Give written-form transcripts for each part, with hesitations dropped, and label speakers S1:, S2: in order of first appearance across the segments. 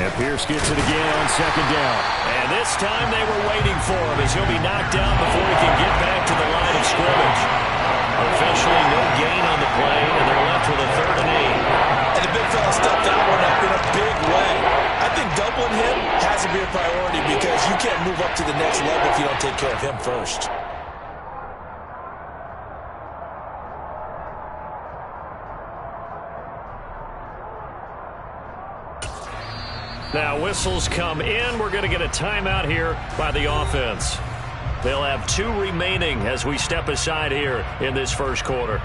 S1: And Pierce gets it again on second down. And this time they were waiting for him as he'll be knocked down before he can get back to the line of scrimmage. Officially no gain on the play, and they're left with a 3rd and 8.
S2: And the big fella stepped that one up in a big way. I think doubling him has to be a priority because you can't move up to the next level if you don't take care of him first.
S1: Now whistles come in. We're going to get a timeout here by the offense. They'll have 2 remaining as we step aside here in this first quarter.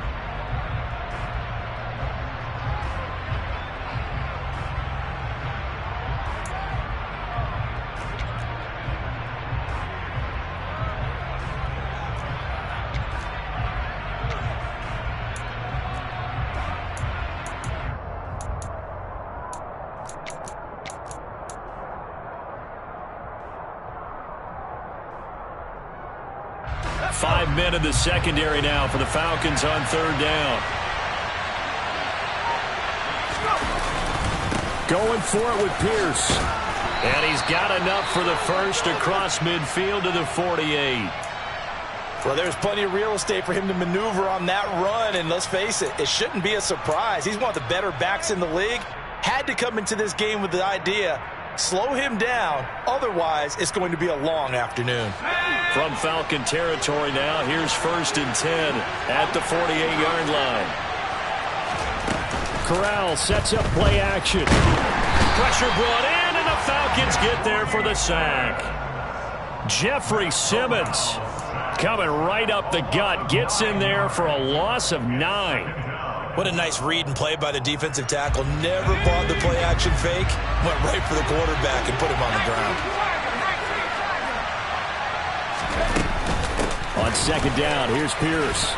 S1: Men in the secondary now for the Falcons on 3rd down. Going for it with Pierce. And he's got enough for the first across midfield to the 48.
S2: Well, there's plenty of real estate for him to maneuver on that run, and let's face it, it shouldn't be a surprise. He's one of the better backs in the league. Had to come into this game with the idea, slow him down, otherwise it's going to be a long afternoon.
S1: From Falcon territory now, here's 1st and 10 at the 48-yard line. Corral sets up play action. Pressure brought in, and the Falcons get there for the sack. Jeffrey Simmons coming right up the gut, gets in there for a loss of 9.
S2: What a nice read and play by the defensive tackle. Never bought the play action fake. Went right for the quarterback and put him on the ground.
S1: On 2nd down, here's Pierce.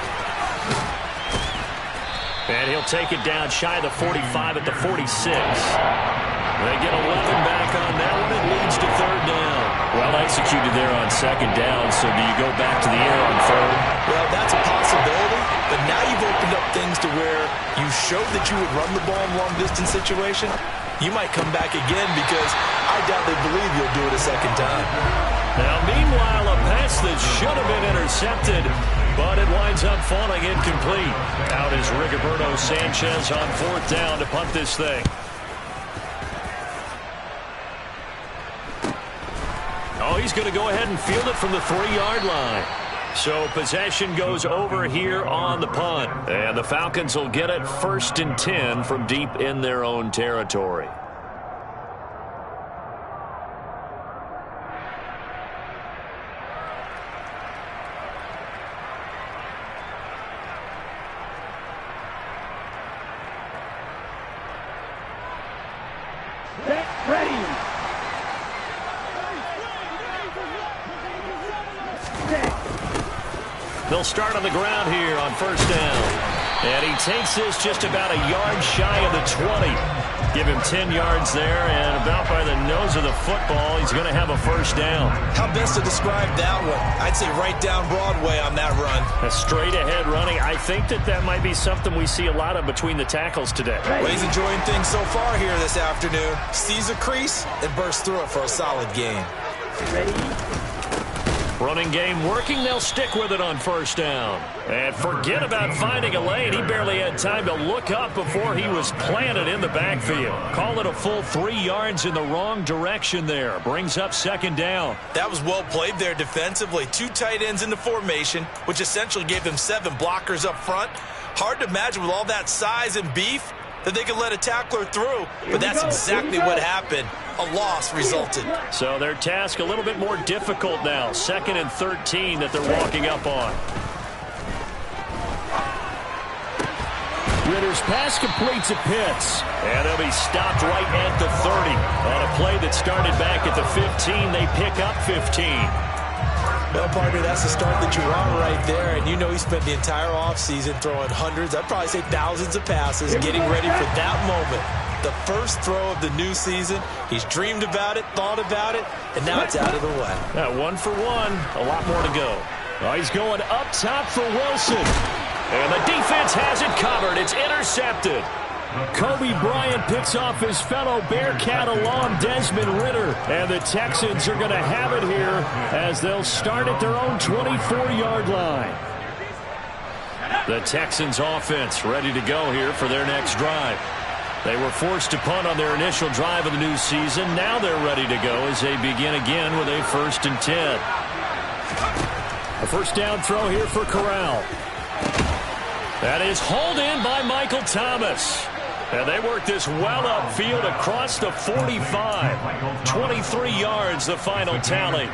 S1: And he'll take it down shy of the 45 at the 46. They get 11 back on that one. It leads to 3rd down. Well executed there on 2nd down, so do you go back to the air on 3rd?
S2: Well, that's a possibility, but now you've opened up things to where you showed that you would run the ball in long-distance situation. You might come back again because I doubt they believe you'll do it a 2nd time.
S1: Now, meanwhile, a pass that should have been intercepted, but it winds up falling incomplete. Out is Rigoberto Sanchez on 4th down to punt this thing. Oh, he's going to go ahead and field it from the 3-yard line. So possession goes over here on the punt. And the Falcons will get it 1st and 10 from deep in their own territory. They'll start on the ground here on 1st down. And he takes this just about a yard shy of the 20. Give him 10 yards there, and about by the nose of the football, he's going to have a 1st down.
S2: How best to describe that one? I'd say right down Broadway on that run.
S1: A straight-ahead running. I think that might be something we see a lot of between the tackles today.
S2: Well, he's enjoying things so far here this afternoon. Sees a crease and bursts through it for a solid gain.
S3: Ready?
S1: Running game working. They'll stick with it on 1st down. And forget about finding a lane. He barely had time to look up before he was planted in the backfield. Call it a full 3 yards in the wrong direction there. Brings up 2nd down.
S2: That was well played there defensively. 2 tight ends in the formation, which essentially gave them 7 blockers up front. Hard to imagine with all that size and beef that they could let a tackler through, but that's exactly what happened. A loss resulted.
S1: So their task a little bit more difficult now. 2nd and 13 that they're walking up on. Ritter's pass completes at Pitts. And they'll be stopped right at the 30. On a play that started back at the 15, they pick up 15.
S2: Well, partner, that's the start that you want right there. And you know he spent the entire offseason throwing hundreds, I'd probably say thousands of passes, getting ready for that moment. The first throw of the new season. He's dreamed about it, thought about it, and now it's out of the way.
S1: 1 for 1. A lot more to go. Oh, he's going up top for Wilson. And the defense has it covered. It's intercepted. Kobe Bryant picks off his fellow Bearcat alum Desmond Ridder. And the Texans are going to have it here as they'll start at their own 24-yard line. The Texans offense ready to go here for their next drive. They were forced to punt on their initial drive of the new season. Now they're ready to go as they begin again with a 1st and 10. A first down throw here for Corral. That is hauled in by Michael Thomas. And they work this well upfield across the 45. 23 yards, the final tally.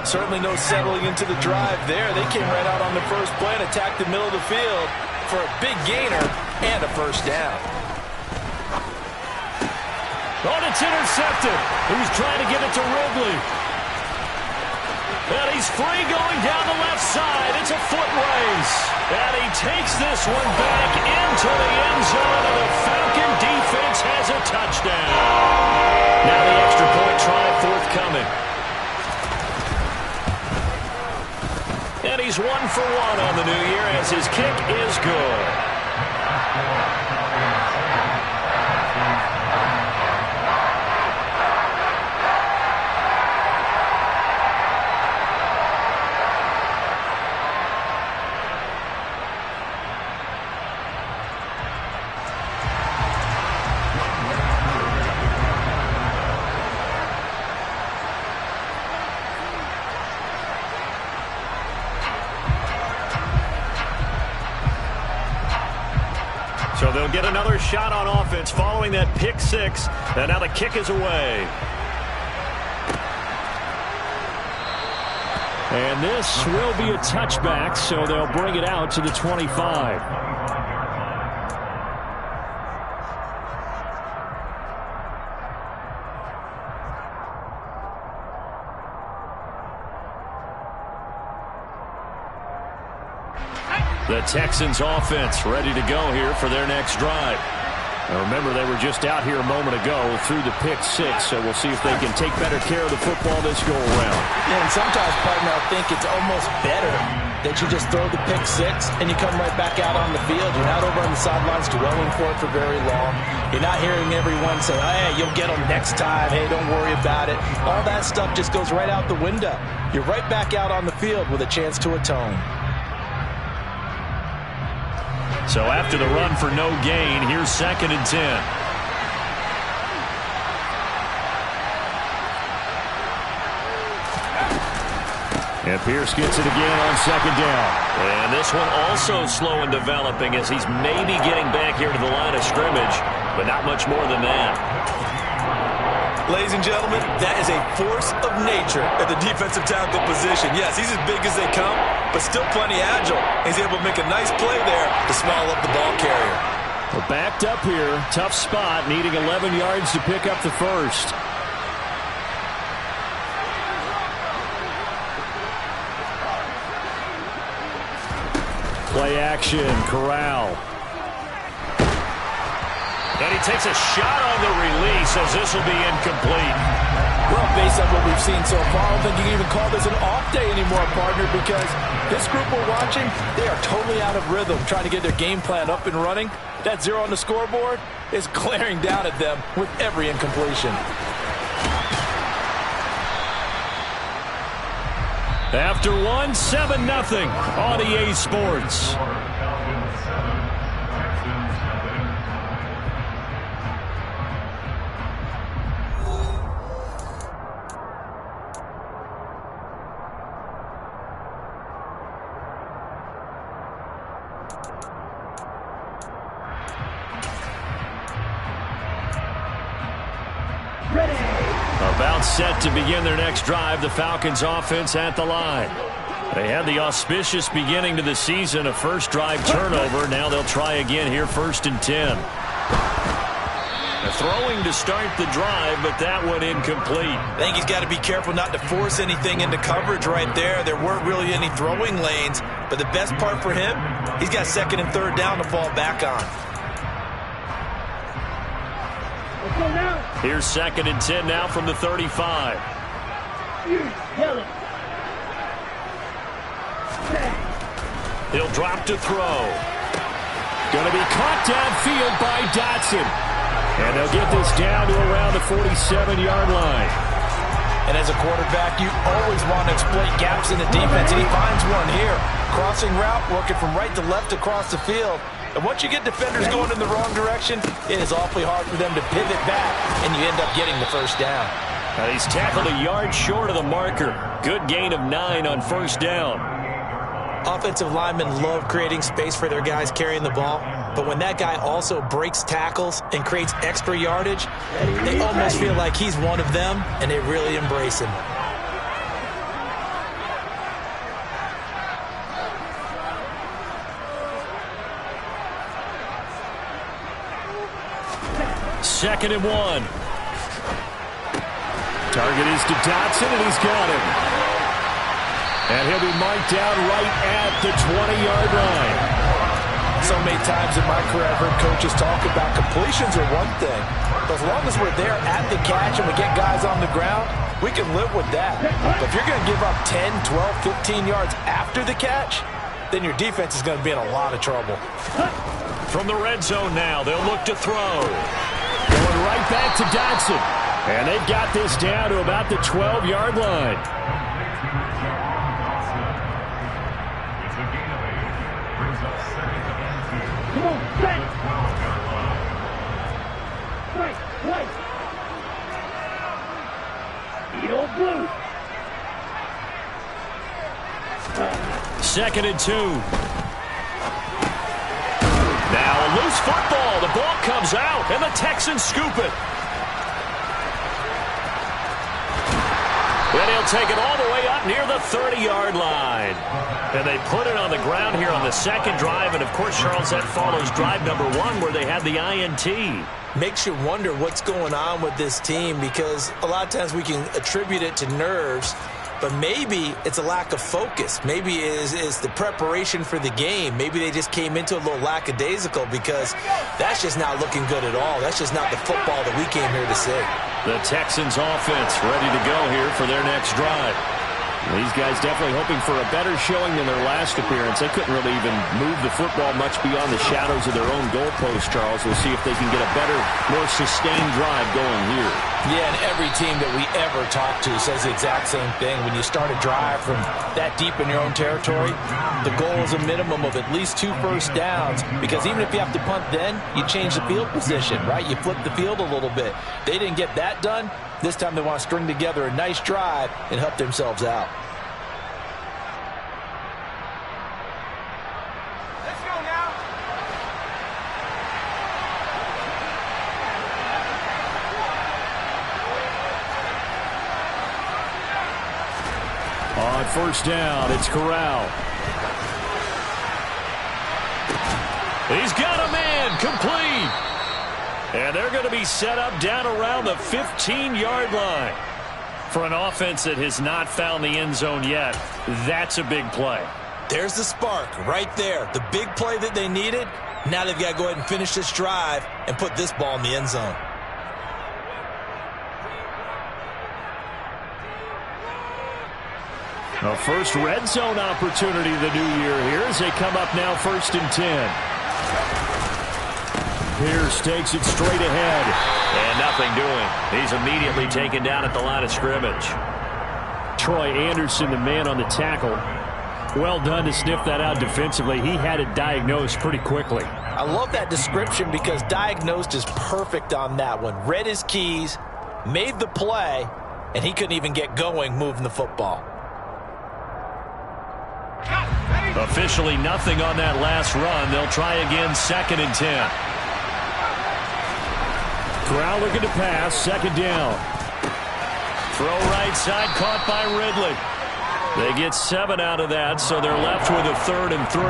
S2: Certainly no settling into the drive there. They came right out on the first play and attacked the middle of the field for a big gainer and a first down.
S1: Oh, it's intercepted. He was trying to get it to Ridley. And he's free going down the left side. It's a foot race. And he takes this one back into the end zone, and the Falcon defense has a touchdown. Now the extra point try forthcoming. And he's 1 for 1 on the new year as his kick is good. So they'll get another shot on offense following that pick six. And now the kick is away. And this will be a touchback, so they'll bring it out to the 25. The Texans offense ready to go here for their next drive. Now remember, they were just out here a moment ago through the pick six, so we'll see if they can take better care of the football this go-around.
S2: Yeah, and sometimes, partner, I think it's almost better that you just throw the pick six and you come right back out on the field. You're not over on the sidelines dwelling for it for very long. You're not hearing everyone say, hey, you'll get them next time. Hey, don't worry about it. All that stuff just goes right out the window. You're right back out on the field with a chance to atone.
S1: So after the run for no gain, here's 2nd and 10. And Pierce gets it again on 2nd down. And this one also slow in developing as he's maybe getting back here to the line of scrimmage, but not much more than that.
S2: Ladies and gentlemen, that is a force of nature at the defensive tackle position. Yes, he's as big as they come, but still plenty agile. He's able to make a nice play there to small up the ball carrier.
S1: We're backed up here. Tough spot, needing 11 yards to pick up the first. Play action, Corral. And he takes a shot on the release as this will be incomplete.
S2: Well, based on what we've seen so far, I don't think you can even call this an off day anymore, partner, because this group we're watching, they are totally out of rhythm, trying to get their game plan up and running. That 0 on the scoreboard is glaring down at them with every incompletion.
S1: After one, 7-0 on EA Sports. About set to begin their next drive, the Falcons offense at the line. They had the auspicious beginning to the season, a first drive turnover. Now they'll try again here, 1st and 10. Throwing to start the drive, but that one incomplete.
S2: I think he's got to be careful not to force anything into coverage right there. There weren't really any throwing lanes, but the best part for him, he's got 2nd and 3rd down to fall back on.
S1: Here's 2nd and 10 now from the 35. He'll drop to throw. Going to be caught downfield by Dotson. And they'll get this down to around the 47-yard line.
S2: And as a quarterback, you always want to exploit gaps in the defense, and he finds one here. Crossing route, working from right to left across the field. And once you get defenders going in the wrong direction, it is awfully hard for them to pivot back, and you end up getting the first down.
S1: Now he's tackled a yard short of the marker. Good gain of 9 on first down.
S2: Offensive linemen love creating space for their guys carrying the ball, but when that guy also breaks tackles and creates extra yardage, they almost feel like he's one of them, and they really embrace him.
S1: Second and 1. Target is to Dotson, and he's got him. And he'll be marked down right at the 20-yard line.
S2: So many times in my career, I've heard coaches talk about completions are one thing. But as long as we're there at the catch and we get guys on the ground, we can live with that. But if you're going to give up 10, 12, 15 yards after the catch, then your defense is going to be in a lot of trouble.
S1: From the red zone now, they'll look to throw. Going right back to Dotson. And they've got this down to about the 12-yard line. Second and 2. Now a loose football. The ball comes out, and the Texans scoop it. Then he'll take it all the way up near the 30-yard line. And they put it on the ground here on the second drive. And, of course, Charles, that follows drive number 1 where they had the INT.
S2: Makes you wonder what's going on with this team, because a lot of times we can attribute it to nerves, but maybe it's a lack of focus. Maybe it is the preparation for the game. Maybe they just came into a little lackadaisical, because that's just not looking good at all. That's just not the football that we came here to see.
S1: The Texans offense ready to go here for their next drive. These guys definitely hoping for a better showing than their last appearance. They couldn't really even move the football much beyond the shadows of their own goalpost, Charles. We'll see if they can get a better, more sustained drive going here.
S2: Yeah, and every team that we ever talk to says the exact same thing. When you start a drive from that deep in your own territory, the goal is a minimum of at least 2 first downs, because even if you have to punt then, you change the field position, right? You flip the field a little bit. They didn't get that done. This time they want to string together a nice drive and help themselves out.
S3: Let's go now.
S1: On first down, it's Corral. He's got a man, complete. And they're going to be set up down around the 15-yard line. For an offense that has not found the end zone yet, that's a big play.
S2: There's the spark right there. The big play that they needed. Now they've got to go ahead and finish this drive and put this ball in the end zone.
S1: A first red zone opportunity the new year here as they come up now 1st and 10. Pierce takes it straight ahead. And nothing doing. He's immediately taken down at the line of scrimmage. Troy Anderson, the man on the tackle. Well done to sniff that out defensively. He had it diagnosed pretty quickly.
S2: I love that description, because diagnosed is perfect on that one. Read his keys, made the play, and he couldn't even get going moving the football.
S1: Officially nothing on that last run. They'll try again 2nd and 10. Corral looking to pass, 2nd down. Throw right side, caught by Ridley. They get 7 out of that, so they're left with a 3rd and 3.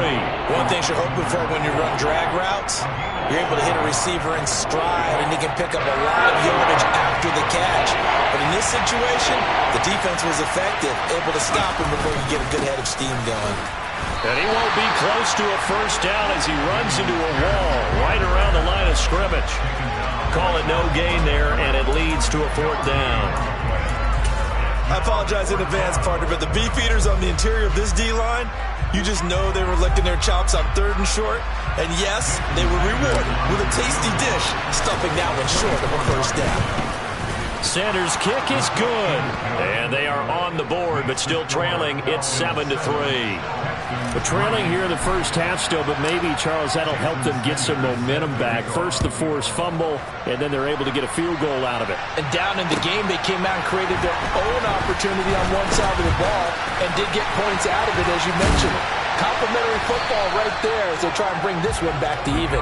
S2: One thing you're hoping for when you run drag routes, you're able to hit a receiver in stride, and he can pick up a lot of yardage after the catch. But in this situation, the defense was effective, able to stop him before you get a good head of steam going.
S1: And he won't be close to a first down as he runs into a wall right around the line of scrimmage. Call it no gain there, and it leads to a 4th down.
S2: I apologize in advance, partner, but the beef eaters on the interior of this D-line, you just know they were licking their chops on 3rd and short. And yes, they were rewarded with a tasty dish, stuffing that one short of a first down.
S1: Sanders' kick is good. And they are on the board, but still trailing. It's 7-3. But trailing here in the first half still, but maybe, Charles, that'll help them get some momentum back. First, the forced fumble, and then they're able to get a field goal out of it.
S2: And down in the game, they came out and created their own opportunity on one side of the ball and did get points out of it, as you mentioned. Complimentary football right there as they try and bring this one back to even.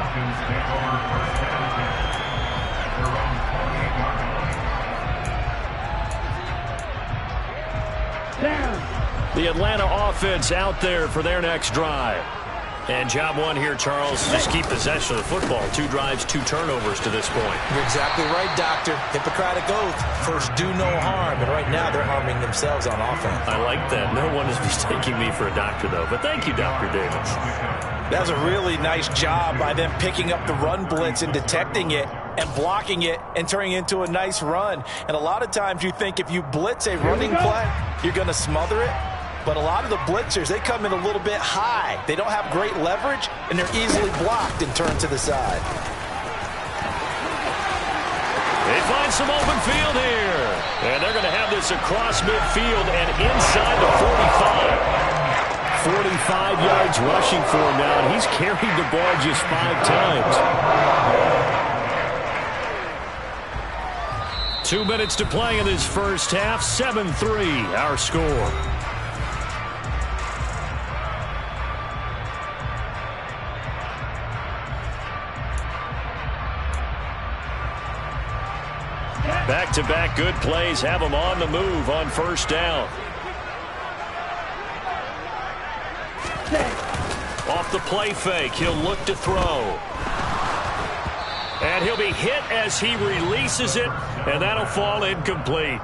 S1: The Atlanta offense out there for their next drive. And job one here, Charles, just keep possession of the football. 2 drives, 2 turnovers to this point.
S2: You're exactly right, Doctor. Hippocratic oath. First, do no harm. And right now, they're harming themselves on offense.
S1: I like that. No one is mistaking me for a doctor, though. But thank you, Dr. Davis.
S2: That was a really nice job by them picking up the run blitz and detecting it and blocking it and turning it into a nice run. And a lot of times you think if you blitz a running play, you're going to smother it. But a lot of the blitzers, they come in a little bit high. They don't have great leverage, and they're easily blocked and turned to the side.
S1: They find some open field here. And they're going to have this across midfield and inside the 45. 45 yards rushing for him now, and he's carried the ball just 5 times. 2 minutes to play in this first half. 7-3, our score. Back-to-back good plays have him on the move on first down. Off the play fake, he'll look to throw. And he'll be hit as he releases it, and that'll fall incomplete.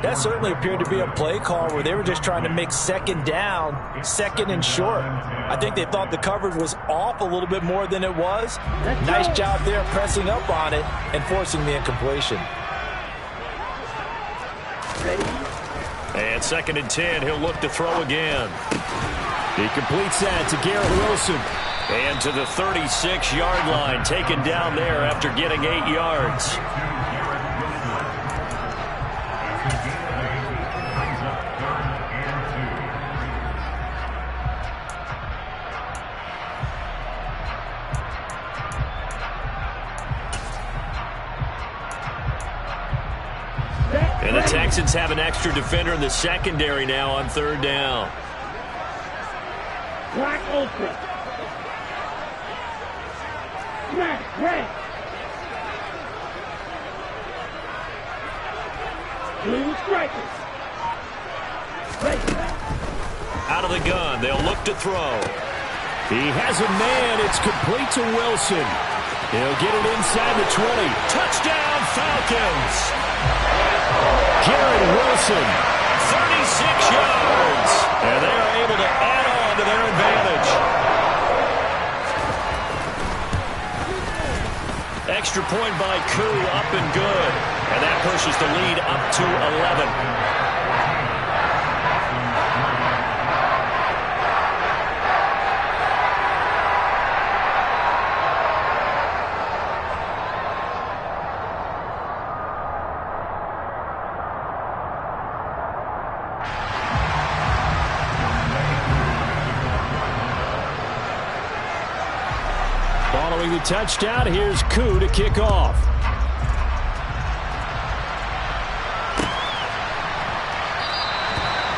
S2: That certainly appeared to be a play call where they were just trying to make 2nd down, 2nd and short. I think they thought the coverage was off a little bit more than it was. Nice job there pressing up on it and forcing the incompletion.
S1: And 2nd and 10, he'll look to throw again. He completes that to Garrett Wilson. And to the 36-yard line, taken down there after getting 8 yards. And the Texans have an extra defender in the secondary now on 3rd down.
S3: Black Ultra. Smash, red. Blue strikers. Red.
S1: Out of the gun, they'll look to throw. He has a man. It's complete to Wilson. He'll get it inside the 20. Touchdown, Falcons. Garrett Wilson, 36 yards. And they are able to add on to their advantage. Extra point by Koo, up and good. And that pushes the lead up to 11. Following the touchdown, here's Koo to kick off.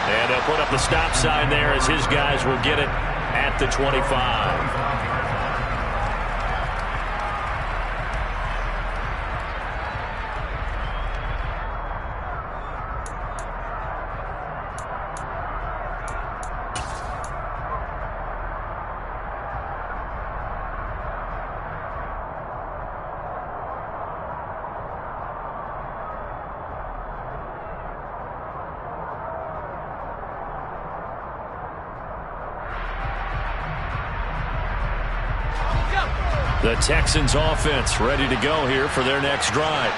S1: And they'll put up the stop sign there as his guys will get it at the 25. The Texans offense ready to go here for their next drive.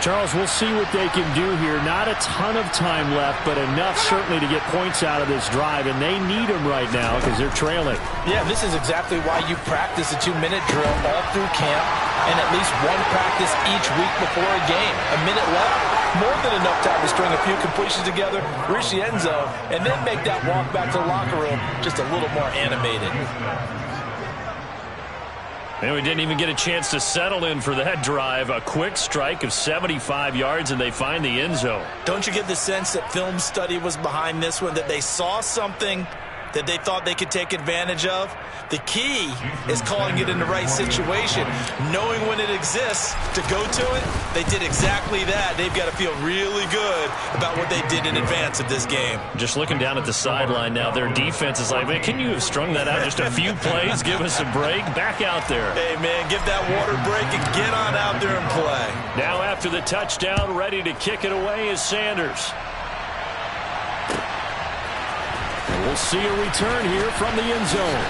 S1: Charles, we'll see what they can do here. Not a ton of time left, but enough certainly to get points out of this drive, and they need them right now because they're trailing.
S2: Yeah, this is exactly why you practice a 2-minute drill all through camp and at least one practice each week before a game. A minute left, more than enough time to string a few completions together, reach the end zone, and then make that walk back to the locker room just a little more animated.
S1: And we didn't even get a chance to settle in for that drive. A quick strike of 75 yards, and they find the end zone.
S2: Don't you get the sense that film study was behind this one, that they saw something that they thought they could take advantage of? The key is calling it in the right situation, knowing when it exists to go to it. They did exactly that. They've got to feel really good about what they did in advance of this game.
S1: Just looking down at the sideline now, their defense is like, man, can you have strung that out just a few plays? Give us a break. Back out there.
S2: Hey, man, give that water break and get on out there and play.
S1: Now after the touchdown, ready to kick it away is Sanders. And we'll see a return here from the end zone.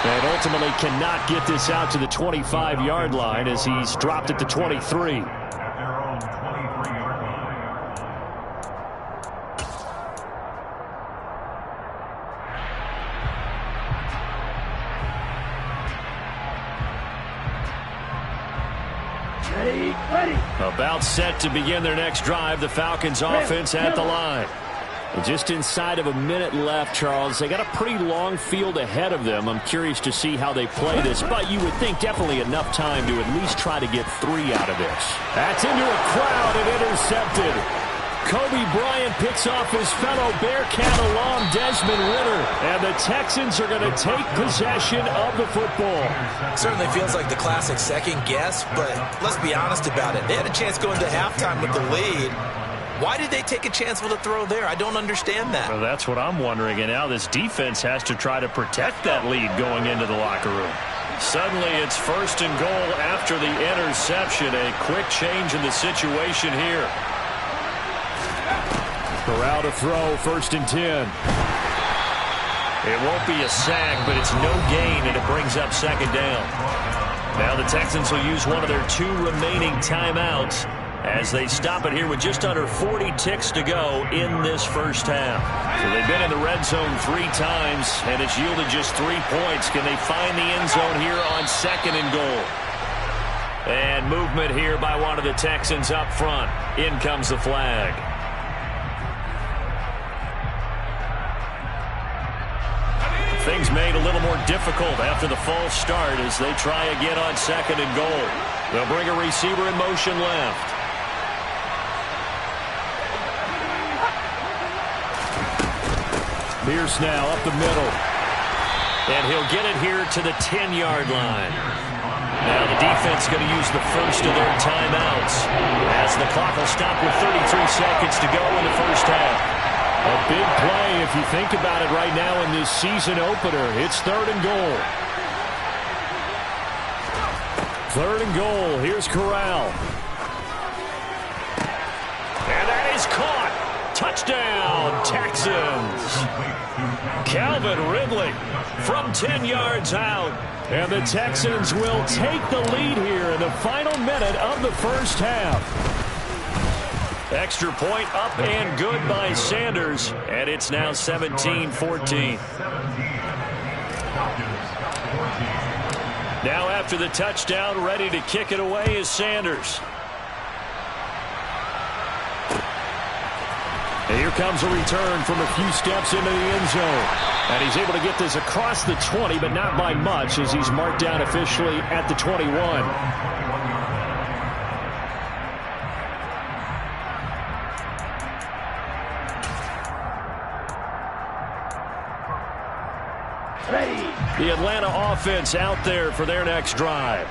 S1: And ultimately cannot get this out to the 25-yard line as he's dropped at the 23.
S3: Ready.
S1: About set to begin their next drive. The Falcons offense at the line. And just inside of a minute left, Charles. They got a pretty long field ahead of them. I'm curious to see how they play this, but you would think definitely enough time to at least try to get 3 out of this. That's into a crowd and intercepted. Kobe Bryant picks off his fellow Bearcat alum Desmond Ridder, and the Texans are going to take possession of the football.
S2: Certainly feels like the classic second guess, but let's be honest about it. They had a chance going to halftime with the lead. Why did they take a chance with a throw there? I don't understand that.
S1: Well, that's what I'm wondering, and now this defense has to try to protect that lead going into the locker room. Suddenly it's 1st and goal after the interception. A quick change in the situation here. Corral to throw, 1st and 10. It won't be a sack, but it's no gain, and it brings up 2nd down. Now the Texans will use one of their 2 remaining timeouts as they stop it here with just under 40 ticks to go in this first half. So they've been in the red zone 3 times, and it's yielded just 3 points. Can they find the end zone here on 2nd and goal? And movement here by one of the Texans up front. In comes the flag. Things made a little more difficult after the false start as they try again on 2nd and goal. They'll bring a receiver in motion left. Pierce now up the middle. And he'll get it here to the 10-yard line. Now the defense going to use the first of their timeouts as the clock will stop with 33 seconds to go in the first half. A big play if you think about it right now in this season opener. It's 3rd and goal. 3rd and goal. Here's Corral. And that is caught. Touchdown, Texans. Calvin Ridley from 10 yards out. And the Texans will take the lead here in the final minute of the first half. Extra point up and good by Sanders. And it's now 17-14. Now after the touchdown, ready to kick it away is Sanders. And here comes a return from a few steps into the end zone. And he's able to get this across the 20, but not by much as he's marked down officially at the 21. The Atlanta offense out there for their next drive.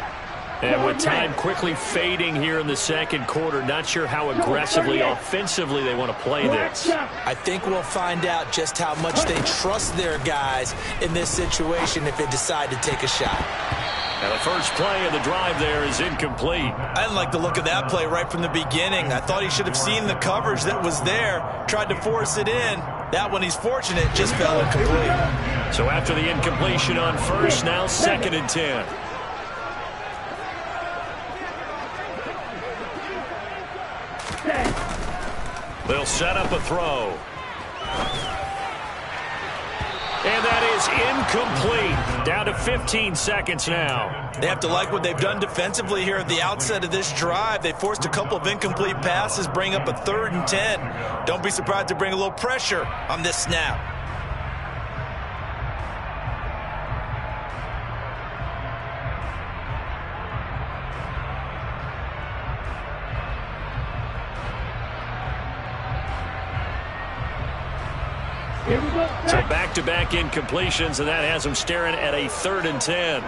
S1: And with time quickly fading here in the second quarter, not sure how aggressively, offensively they want to play this.
S2: I think we'll find out just how much they trust their guys in this situation if they decide to take a shot.
S1: Now the first play of the drive there is incomplete.
S2: I didn't like the look of that play right from the beginning. I thought he should have seen the coverage that was there, tried to force it in. That one he's fortunate, just fell incomplete.
S1: So after the incompletion on first, now 2nd and 10. They'll set up a throw. And that is incomplete. Down to 15 seconds now.
S2: They have to like what they've done defensively here at the outset of this drive. They forced a couple of incomplete passes, bring up a 3rd and 10. Don't be surprised to bring a little pressure on this snap.
S1: So back-to-back incompletions, and that has them staring at a 3rd and 10.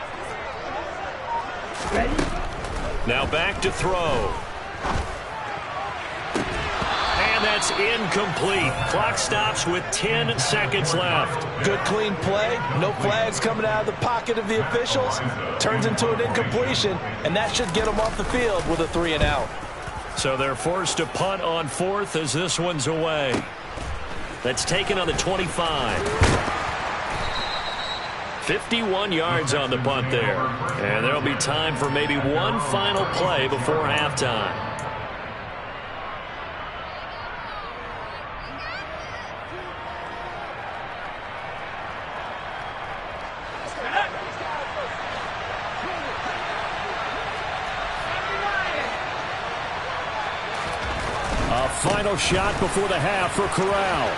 S1: Now back to throw. And that's incomplete. Clock stops with 10 seconds left.
S2: Good clean play. No flags coming out of the pocket of the officials. Turns into an incompletion, and that should get them off the field with a 3 and out.
S1: So they're forced to punt on 4th as this one's away. That's taken on the 25. 51 yards on the punt there. And there'll be time for maybe one final play before halftime. A final shot before the half for Corral.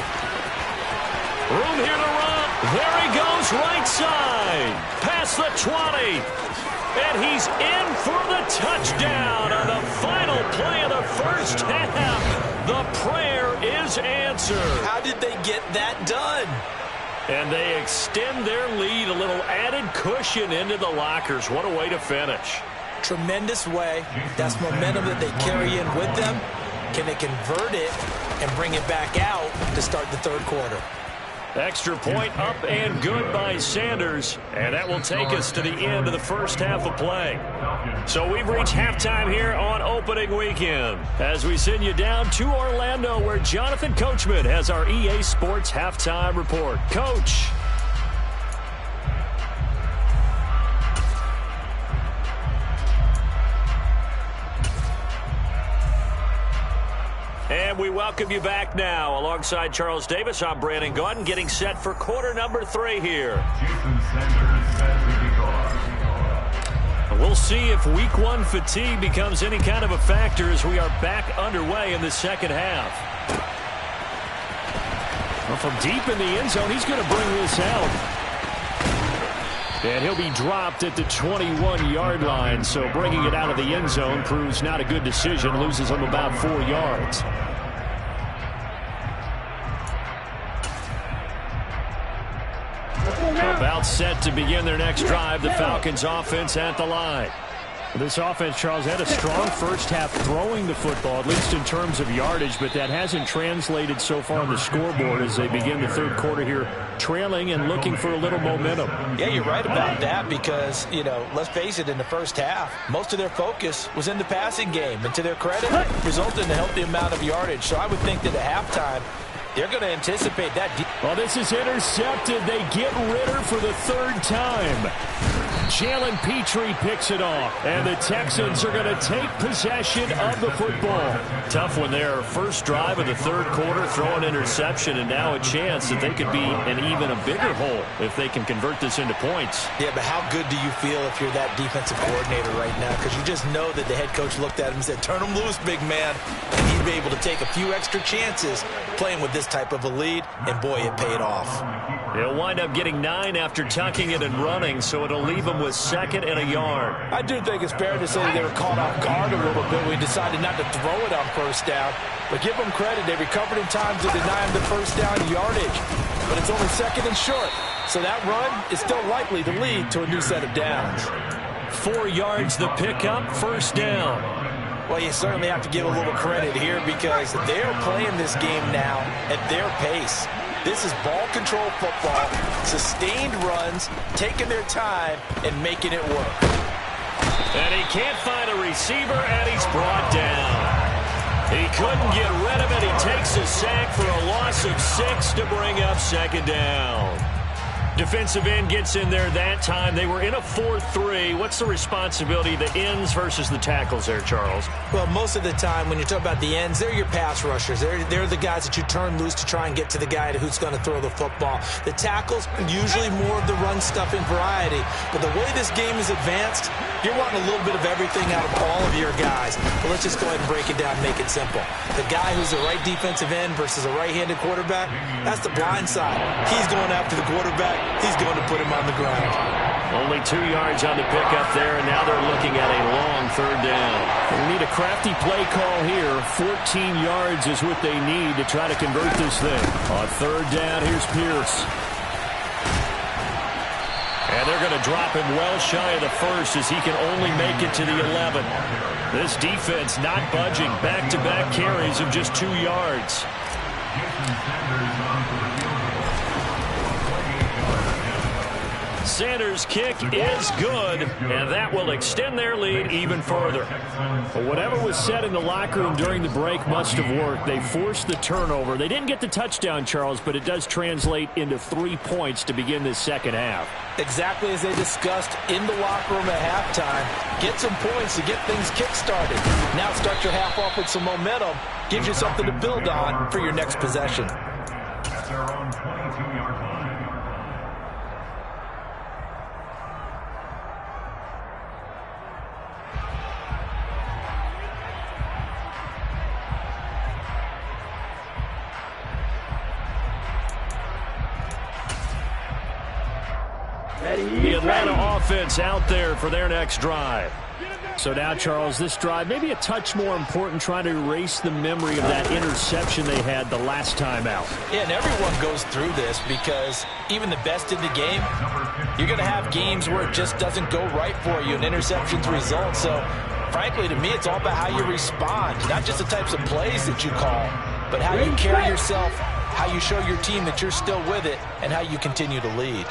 S1: Room here to run. There he goes, right side. Past the 20. And he's in for the touchdown on the final play of the first half. The prayer is answered.
S2: How did they get that done?
S1: And they extend their lead, a little added cushion into the lockers. What a way to finish.
S2: Tremendous way. That's momentum that they carry in with them. Can they convert it and bring it back out to start the 3rd quarter?
S1: Extra point up and good by Sanders. And that will take us to the end of the first half of play. So we've reached halftime here on opening weekend as we send you down to Orlando where Jonathan Coachman has our EA Sports halftime report. Coach. And we welcome you back now. Alongside Charles Davis, I'm Brandon Gaudin, getting set for quarter number 3 here. We'll see if week 1 fatigue becomes any kind of a factor as we are back underway in the second half. Well, from deep in the end zone, he's going to bring this out. And he'll be dropped at the 21-yard line, so bringing it out of the end zone proves not a good decision, loses him about 4 yards. About set to begin their next drive, the Falcons offense at the line.
S4: This offense, Charles, had a strong first half throwing the football, at least in terms of yardage, but that hasn't translated so far on the scoreboard as they begin the 3rd quarter here, trailing and looking for a little momentum.
S2: Yeah, you're right about that because, you know, let's face it, in the first half, most of their focus was in the passing game, and to their credit, resulted in a healthy amount of yardage. So I would think that at halftime, they're going to anticipate that.
S4: Well, this is intercepted. They get Ritter for the 3rd time. Jalen Petrie picks it off, and the Texans are going to take possession of the football.
S1: Tough one there. First drive of the 3rd quarter, throw an interception, and now a chance that they could be in even a bigger hole if they can convert this into points.
S2: Yeah, but how good do you feel if you're that defensive coordinator right now? Because you just know that the head coach looked at him and said, turn him loose, big man. And he'd be able to take a few extra chances playing with this type of a lead, and boy, it paid off.
S1: He'll wind up getting 9 after tucking it and running, so it'll leave him with 2nd and a yard.
S2: I do think it's fair to say they were caught off guard a little bit. We decided not to throw it on first down. But give them credit. They recovered in time to deny him the first down yardage. But it's only 2nd and short. So that run is still likely to lead to a new set of downs.
S1: 4 yards the pickup, first down.
S2: Well, you certainly have to give a little credit here because they're playing this game now at their pace. This is ball control football, sustained runs, taking their time, and making it work.
S1: And he can't find a receiver, and he's brought down. He couldn't get rid of it. He takes a sack for a loss of 6 to bring up second down. Defensive end gets in there that time. They were in a 4-3. What's the responsibility of the ends versus the tackles there, Charles?
S2: Well, most of the time when you talk about the ends, they're your pass rushers. They're the guys that you turn loose to try and get to the guy who's going to throw the football. The tackles, usually more of the run-stuffing variety. But the way this game is advanced, you're wanting a little bit of everything out of all of your guys. But let's just go ahead and break it down and make it simple. The guy who's the right defensive end versus a right-handed quarterback, that's the blind side. He's going after the quarterback. He's going to put him on the ground.
S1: Only 2 yards on the pickup there, and now they're looking at a long third down.
S4: They need a crafty play call here. 14 yards is what they need to try to convert this thing. On third down, here's Pierce.
S1: And they're going to drop him well shy of the first as he can only make it to the 11. This defense not budging. Back-to-back carries of just 2 yards. Sanders' kick is good, and that will extend their lead even further.
S4: Well, whatever was said in the locker room during the break must have worked. They forced the turnover. They didn't get the touchdown, Charles, but it does translate into 3 points to begin this second half.
S2: Exactly as they discussed in the locker room at halftime. Get some points to get things kick-started. Now start your half off with some momentum. Gives you something to build on for your next possession.
S5: At their own 22-yard line.
S1: The Atlanta offense out there for their next drive.
S4: So now, Charles, this drive maybe a touch more important, trying to erase the memory of that interception they had the last time out.
S2: Yeah, and everyone goes through this because even the best in the game, you're going to have games where it just doesn't go right for you, and interceptions result. So, frankly, to me, it's all about how you respond, not just the types of plays that you call, but how you carry yourself, how you show your team that you're still with it, and how you continue to lead.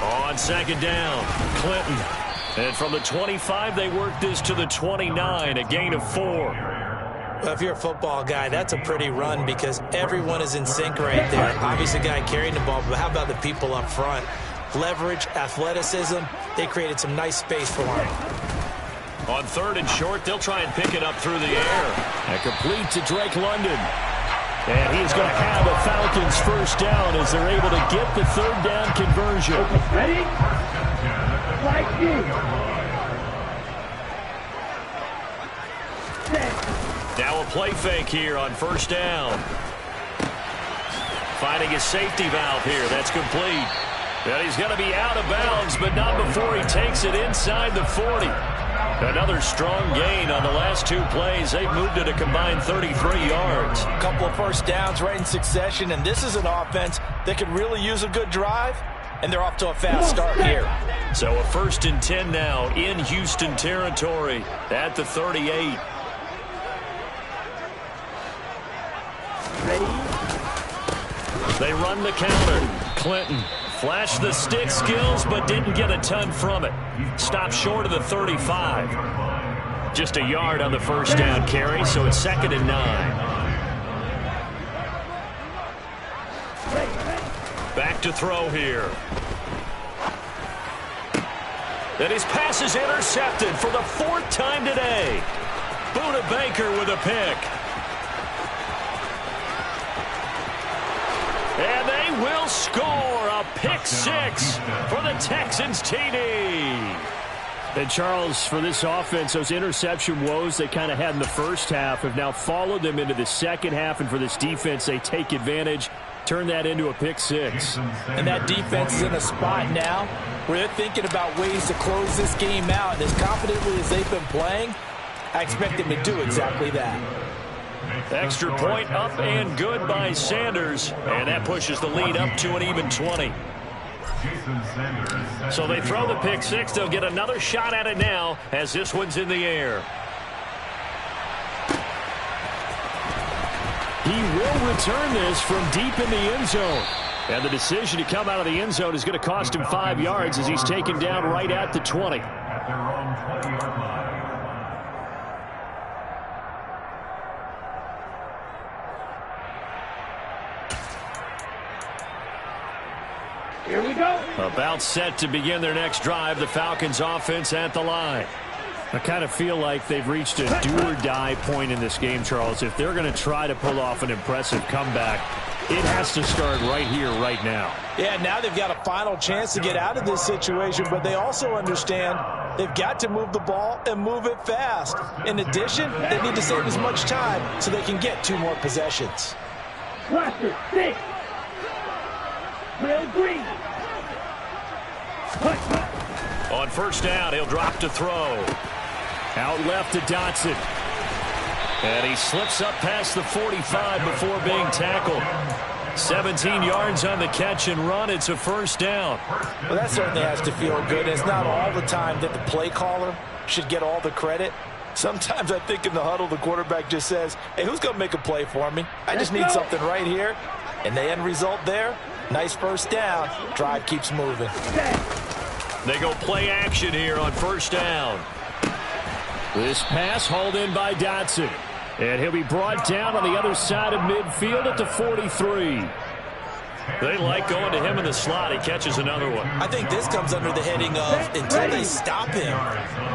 S1: On second down, Clinton. And from the 25, they work this to the 29, a gain of 4.
S2: Well, if you're a football guy, that's a pretty run because everyone is in sync right there. Obviously, the guy carrying the ball, but how about the people up front? Leverage, athleticism, they created some nice space for him.
S1: On third and short, they'll try and pick it up through the air.
S4: And complete to Drake London. And he's going to have a Falcons first down as they're able to get the third down conversion.
S3: Ready? Like you.
S1: Now a play fake here on first down. Finding his safety valve here. That's complete. And he's going to be out of bounds, but not before he takes it inside the 40. Another strong gain on the last 2 plays. They've moved it a combined 33 yards.
S2: A couple of first downs right in succession, and this is an offense that could really use a good drive, and they're off to a fast start here.
S1: So a 1st and 10 now in Houston territory at the 38. They run the counter. Clinton flashed the stick skills, but didn't get a ton from it. Stopped short of the 35. Just a yard on the first down carry, so it's 2nd and 9. Back to throw here. And his pass is intercepted for the 4th time today. Buda Baker with a pick. And they will score a pick 6 for the Texans TD.
S4: And Charles, for this offense, those interception woes they kind of had in the first half have now followed them into the second half. And for this defense, they take advantage, turn that into a pick 6.
S2: And that defense is in a spot now where they're thinking about ways to close this game out. And as confidently as they've been playing, I expect them to do exactly that.
S1: Extra point up and good by Sanders. And that pushes the lead up to an even 20. So they throw the pick 6. They'll get another shot at it now as this one's in the air.
S4: He will return this from deep in the end zone. And the decision to come out of the end zone is going to cost him 5 yards as he's taken down right at the 20.
S5: At their own 20-yard line.
S3: Here we go.
S1: About set to begin their next drive. The Falcons offense at the line.
S4: I kind of feel like they've reached a do-or-die point in this game, Charles. If they're going to try to pull off an impressive comeback, it has to start right here, right now.
S2: Yeah, now they've got a final chance to get out of this situation, but they also understand they've got to move the ball and move it fast. In addition, they need to save as much time so they can get 2 more possessions.
S3: Cluster 6. Real green.
S1: On first down, he'll drop to throw.
S4: Out left to Dotson.
S1: And he slips up past the 45 before being tackled. 17 yards on the catch and run. It's a first down.
S2: Well, that certainly has to feel good. It's not all the time that the play caller should get all the credit. Sometimes I think in the huddle, the quarterback just says, hey, who's going to make a play for me? I just need something right here. And the end result there, nice first down. Drive keeps moving.
S1: They go play action here on first down.
S4: This pass hauled in by Dotson. And he'll be brought down on the other side of midfield at the 43.
S1: They like going to him in the slot. He catches another one.
S2: I think this comes under the heading of until they stop him,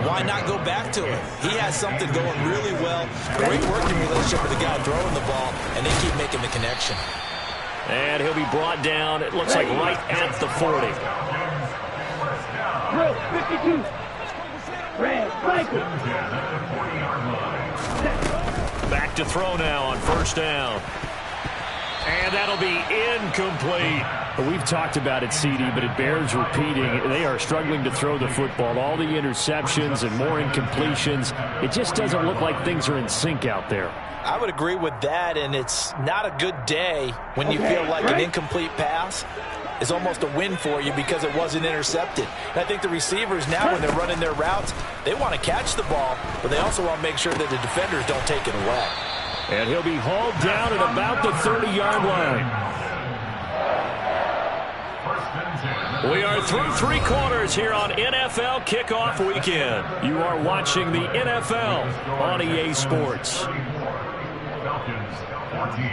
S2: why not go back to him? He has something going really well. Great working relationship with the guy throwing the ball, and they keep making the connection.
S1: And he'll be brought down, it looks like right at the 40.
S3: Drill 52. Red, Michael.
S1: Back to throw now on first down. And that'll be incomplete.
S4: We've talked about it, CD, but it bears repeating. They are struggling to throw the football. All the interceptions and more incompletions. It just doesn't look like things are in sync out there.
S2: I would agree with that, and it's not a good day when you feel like an incomplete pass is almost a win for you because it wasn't intercepted. And I think the receivers now, when they're running their routes, they want to catch the ball, but they also want to make sure that the defenders don't take it away.
S4: And he'll be hauled down at about the 30-yard line.
S1: We are through 3 quarters here on NFL Kickoff Weekend. You are watching the NFL on EA Sports.
S5: Falcons 14.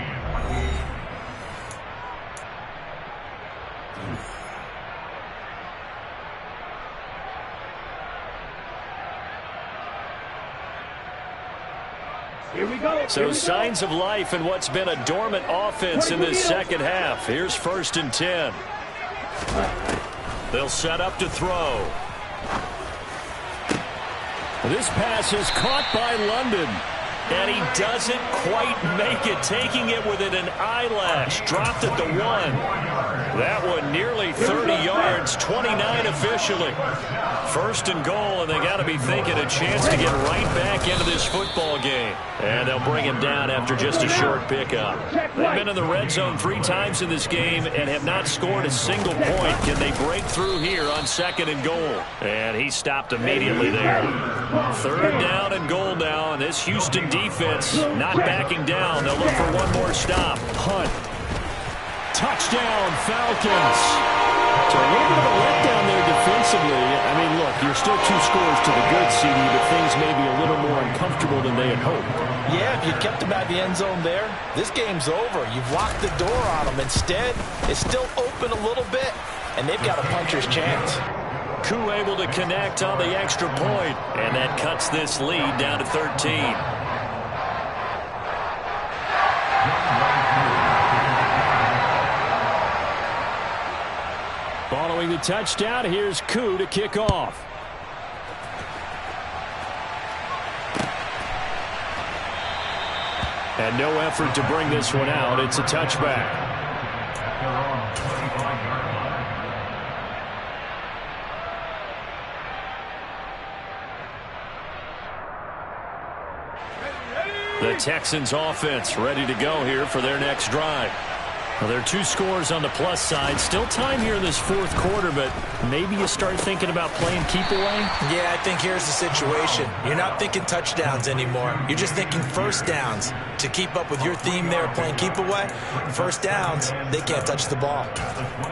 S3: Here we go.
S1: So signs of life in what's been a dormant offense in this second half. Here's first and 10. They'll set up to throw.
S4: This pass is caught by London.
S1: And he doesn't quite make it, taking it within an eyelash. Dropped at the 1. That one nearly 30 yards, 29 officially. First and goal, and they got to be thinking a chance to get right back into this football game. And they'll bring him down after just a short pickup. They've been in the red zone 3 times in this game and have not scored a single point. Can they break through here on second and goal? And he stopped immediately there. Third down and goal now, and this Houston defense not backing down. They'll look for one more stop.
S4: Punt. Touchdown, Falcons. So a little bit of a letdown there defensively. I mean, look, you're still 2 scores to the good, CD, but things may be a little more uncomfortable than they had hoped.
S2: Yeah, if you kept them out of the end zone there, this game's over. You've locked the door on them. Instead, it's still open a little bit, and they've got a puncher's chance.
S1: Koo able to connect on the extra point, and that cuts this lead down to 13.
S4: Following the touchdown, here's Koo to kick off. And no effort to bring this one out. It's a touchback.
S1: The Texans offense ready to go here for their next drive. Well, there are 2 scores on the plus side. Still time here in this 4th quarter, but maybe you start thinking about playing keep away?
S2: Yeah, I think here's the situation. You're not thinking touchdowns anymore. You're just thinking first downs. To keep up with your theme there, playing keep away, first downs, they can't touch the ball.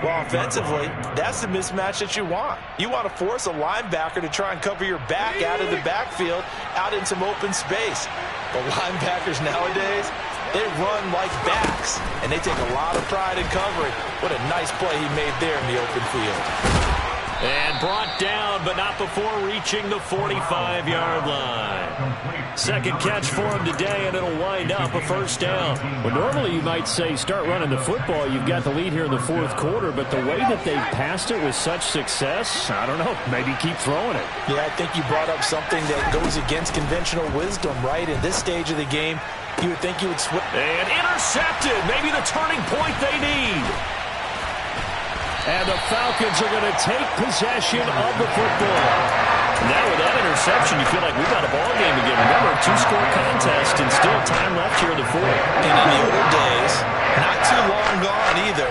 S2: Well, offensively, that's the mismatch that you want. You want to force a linebacker to try and cover your back out of the backfield, out in some open space. But linebackers nowadays, They run like backs, and they take a lot of pride in covering. What a nice play he made there in the open field.
S1: And brought down, but not before reaching the 45-yard line. Second catch for him today, and it'll wind up a first down.
S4: Well, normally you might say start running the football. You've got the lead here in the fourth quarter, but the way that they've passed it with such success, I don't know, maybe keep throwing it.
S2: Yeah, I think you brought up something that goes against conventional wisdom, right? In this stage of the game, you would think you would switch.
S1: And intercepted, maybe the turning point they need.
S4: And the Falcons are going to take possession of the football.
S1: Now with that interception, you feel like we've got a ball game again. Remember, a two-score contest and still time left here in the fourth.
S2: And in the old days, not too long gone either.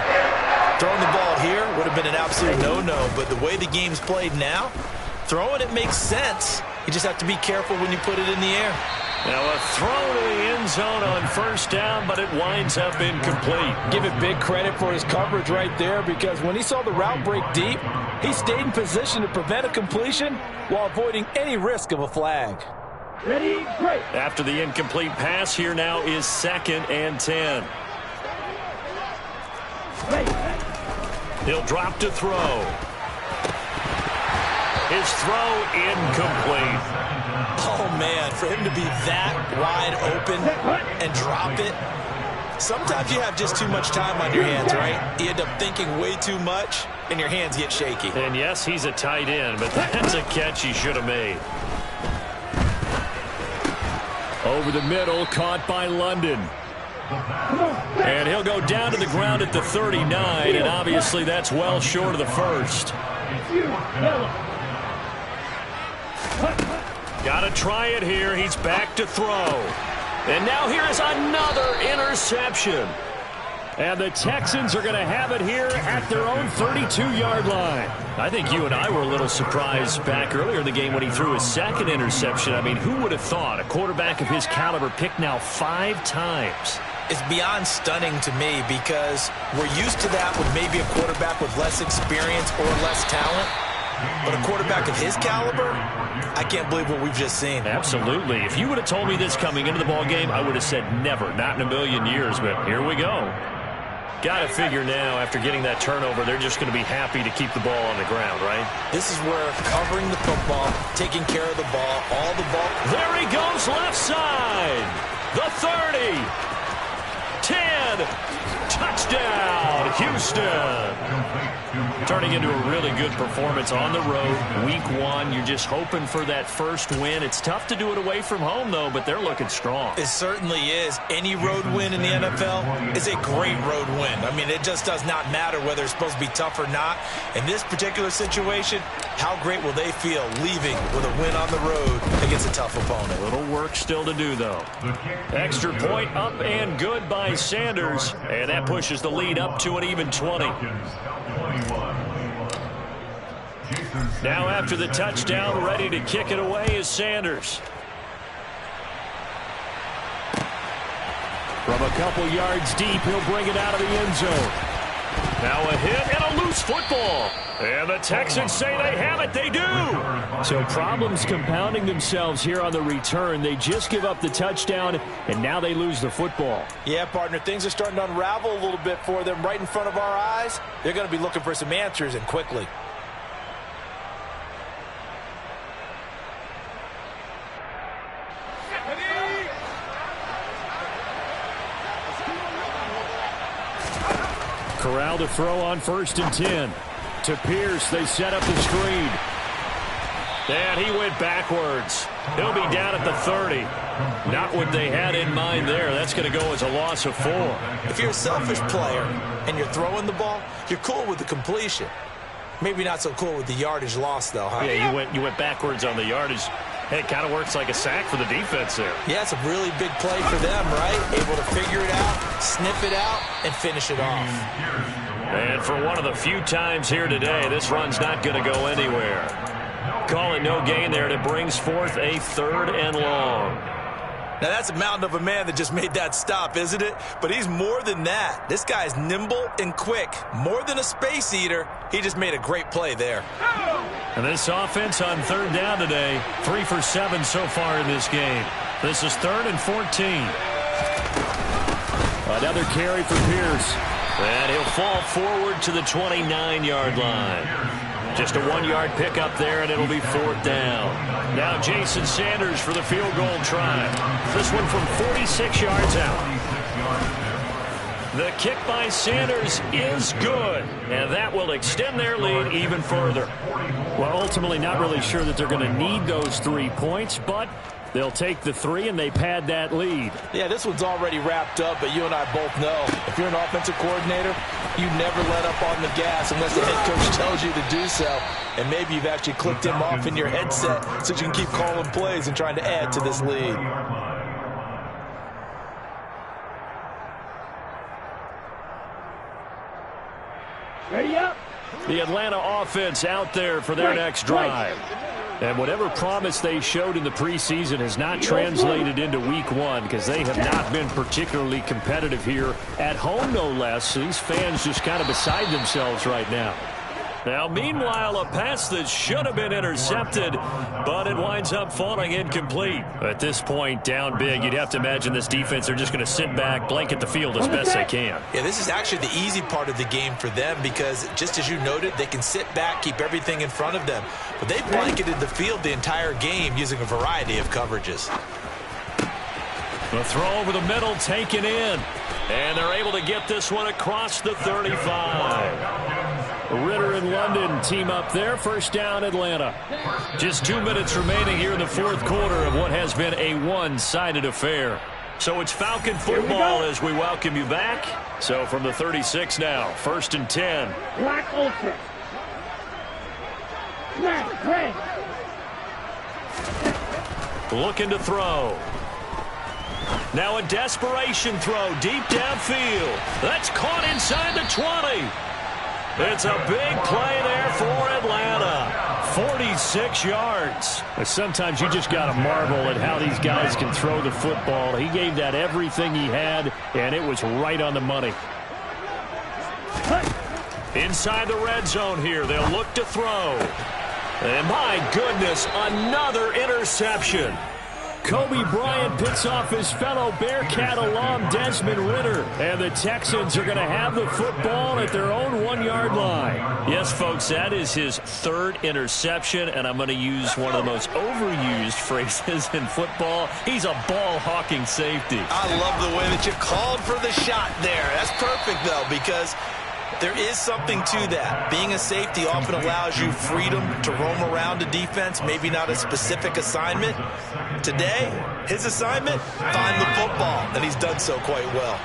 S2: Throwing the ball here would have been an absolute no-no, but the way the game's played now, throwing it makes sense. You just have to be careful when you put it in the air.
S1: Now a throw to the end zone on first down, but it winds up incomplete.
S2: Give it big credit for his coverage right there, because when he saw the route break deep, he stayed in position to prevent a completion while avoiding any risk of a flag.
S3: Ready, break.
S1: After the incomplete pass, here now is 2nd and 10. He'll drop to throw. His throw incomplete.
S2: Oh, man, for him to be that wide open and drop it. Sometimes you have just too much time on your hands, right? You end up thinking way too much, and your hands get shaky.
S1: And yes, he's a tight end, but that's a catch he should have made.
S4: Over the middle, caught by London.
S1: And he'll go down to the ground at the 39, and obviously that's well short of the first. Got to try it here. He's back to throw. And now here is another interception.
S4: And the Texans are going to have it here at their own 32-yard line.
S1: I think you and I were a little surprised back earlier in the game when he threw his second interception. I mean, who would have thought a quarterback of his caliber picked now 5 times?
S2: It's beyond stunning to me, because we're used to that with maybe a quarterback with less experience or less talent. But a quarterback of his caliber, I can't believe what we've just seen.
S1: Absolutely. If you would have told me this coming into the ball game, I would have said never, not in a million years. But here we go. Got to figure now, after getting that turnover, they're just going to be happy to keep the ball on the ground, right?
S2: This is where covering the football, taking care of the ball, all the ball.
S1: There he goes, left side. The 30. 10. Touchdown, Houston. Turning into a really good performance on the road. Week 1, you're just hoping for that first win. It's tough to do it away from home, though, but they're looking strong.
S2: It certainly is. Any road win in the NFL is a great road win. I mean, it just does not matter whether it's supposed to be tough or not. In this particular situation, how great will they feel leaving with a win on the road against a tough opponent?
S1: A little work still to do, though. Extra point up and good by Sanders, and that pushes the lead up to an even 20. Now after the touchdown, ready to kick it away is Sanders.
S4: From a couple yards deep, he'll bring it out of the end zone.
S1: Now a hit and a loose football. And the Texans say they have it. They do.
S4: So problems compounding themselves here on the return. They just give up the touchdown, and now they lose the football.
S2: Yeah, partner, things are starting to unravel a little bit for them right in front of our eyes. They're going to be looking for some answers, and quickly.
S4: Corral to throw on 1st and 10. To Pierce, they set up the screen.
S1: And he went backwards. He'll be down at the 30. Not what they had in mind there. That's going to go as a loss of 4.
S2: If you're a selfish player and you're throwing the ball, you're cool with the completion. Maybe not so cool with the yardage loss, though, huh?
S1: Yeah, you went backwards on the yardage. Hey, it kind of works like a sack for the defense there.
S2: Yeah, it's a really big play for them, right? Able to figure it out, sniff it out, and finish it off.
S1: And for one of the few times here today, this run's not going to go anywhere. Call it no gain there, and it brings forth a 3rd and long.
S2: Now, that's a mountain of a man that just made that stop, isn't it? But he's more than that. This guy's nimble and quick. More than a space eater. He just made a great play there.
S1: And this offense on 3rd down today, 3 for 7 so far in this game. This is 3rd and 14. Another carry for Pierce. And he'll fall forward to the 29-yard line. Just a 1-yard pickup there, and it'll be 4th down. Now Jason Sanders for the field goal try. This one from 46 yards out. The kick by Sanders is good, and that will extend their lead even further.
S4: Well, ultimately not really sure that they're going to need those 3 points, but they'll take the 3 and they pad that lead.
S2: Yeah, this one's already wrapped up, but you and I both know if you're an offensive coordinator, you never let up on the gas unless the head coach tells you to do so. And maybe you've actually clicked him off in your headset so you can keep calling plays and trying to add to this lead.
S3: Ready up.
S1: The Atlanta offense out there for their next drive. And whatever promise they showed in the preseason has not translated into week 1 because they have not been particularly competitive here at home, no less. These fans just kind of beside themselves right now. Now, meanwhile, a pass that should have been intercepted, but it winds up falling incomplete. At this point, down big, you'd have to imagine this defense, they're just going to sit back, blanket the field as best they can.
S2: Yeah, this is actually the easy part of the game for them because, just as you noted, they can sit back, keep everything in front of them. But they blanketed the field the entire game using a variety of coverages.
S1: The throw over the middle taken in. And they're able to get this one across the 35.
S4: Ritter and London team up there. 1st down, Atlanta.
S1: Just 2 minutes remaining here in the 4th quarter of what has been a one-sided affair. So it's Falcon football as we welcome you back. So from the 36 now, 1st and 10.
S3: Black Ultra. Snap, red.
S1: Looking to throw. Now a desperation throw deep downfield. That's caught inside the 20. It's a big play there for Atlanta. 46 yards.
S4: Sometimes you just got to marvel at how these guys can throw the football. He gave that everything he had, and it was right on the money.
S1: Inside the red zone here, they'll look to throw. And my goodness, another interception.
S4: Kobe Bryant picks off his fellow Bearcat alum Desmond Ritter. And the Texans are going to have the football at their own 1-yard line.
S1: Yes, folks, that is his 3rd interception, and I'm going to use one of the most overused phrases in football. He's a ball-hawking safety.
S2: I love the way that you called for the shot there. That's perfect, though, because there is something to that. Being a safety often allows you freedom to roam around a defense, maybe not a specific assignment. Today, his assignment, find the football, and he's done so quite well.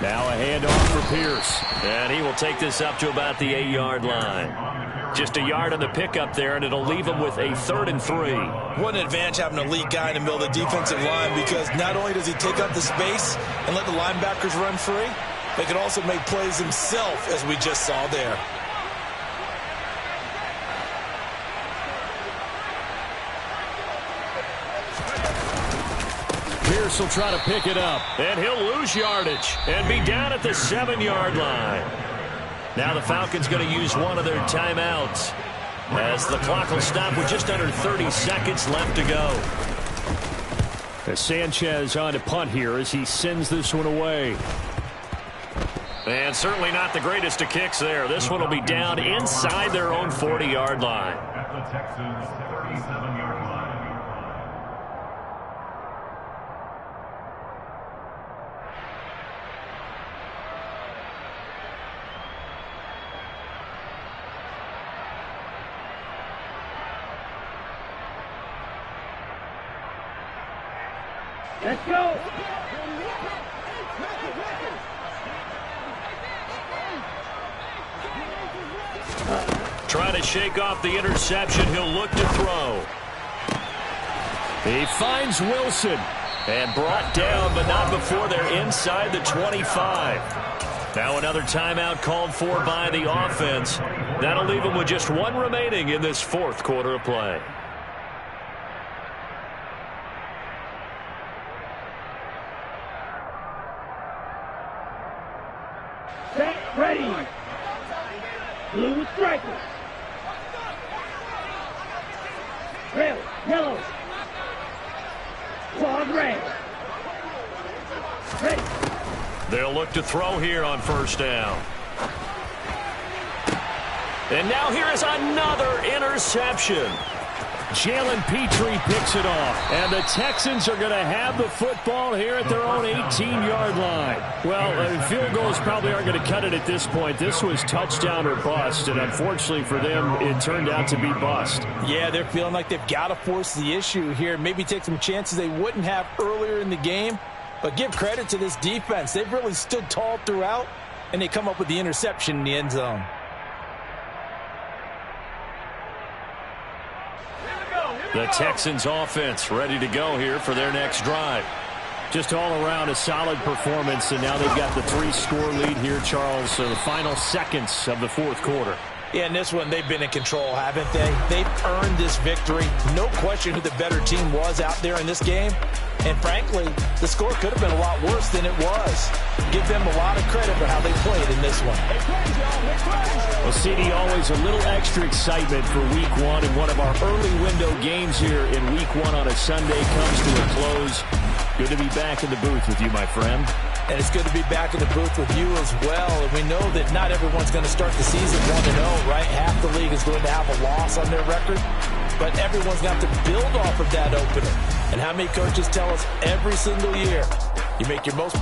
S1: Now a handoff for Pierce. And he will take this up to about the 8-yard line. Just a yard on the pickup there, and it'll leave him with a 3rd and 3.
S2: What an advantage having an elite guy in the middle of the defensive line, because not only does he take up the space and let the linebackers run free, but he can also make plays himself, as we just saw there.
S4: Pierce will try to pick it up.
S1: And he'll lose yardage and be down at the 7-yard line. Now the Falcons going to use one of their timeouts as the clock will stop with just under 30 seconds left to go.
S4: Sanchez on to punt here as he sends this one away.
S1: And certainly not the greatest of kicks there. This one will be down inside their own 40-yard line.
S5: At the Texans' 37-yard line.
S3: Let's go.
S1: Trying to shake off the interception. He'll look to throw.
S4: He finds Wilson.
S1: And brought down, but not before they're inside the 25. Now another timeout called for by the offense. That'll leave them with just one remaining in this 4th quarter of play.
S3: Set, ready. Blue striker. Red, yellow. Charles Ray. Ready.
S1: They'll look to throw here on first down. And now here is another interception.
S4: Jalen Petrie picks it off. And the Texans are going to have the football here at their own 18-yard line. Well, field goals probably aren't going to cut it at this point. This was touchdown or bust, and unfortunately for them, it turned out to be bust.
S2: Yeah, they're feeling like they've got to force the issue here. Maybe take some chances they wouldn't have earlier in the game. But give credit to this defense. They've really stood tall throughout, and they come up with the interception in the end zone.
S1: The Texans offense ready to go here for their next drive.
S4: Just all around a solid performance, and now they've got the 3-score lead here, Charles. So the final seconds of the fourth quarter.
S2: Yeah, in this one, they've been in control, haven't they? They've earned this victory. No question who the better team was out there in this game. And frankly, the score could have been a lot worse than it was. Give them a lot of credit for how they played in this one.
S4: Well, CD, always a little extra excitement for Week 1, and one of our early window games here in Week 1 on a Sunday comes to a close. Good to be back in the booth with you, my friend.
S2: And it's good to be back in the booth with you as well. And we know that not everyone's going to start the season 1-0, right? Half the league is going to have a loss on their record. But everyone's got to build off of that opener. And how many coaches tell us every single year, you make your most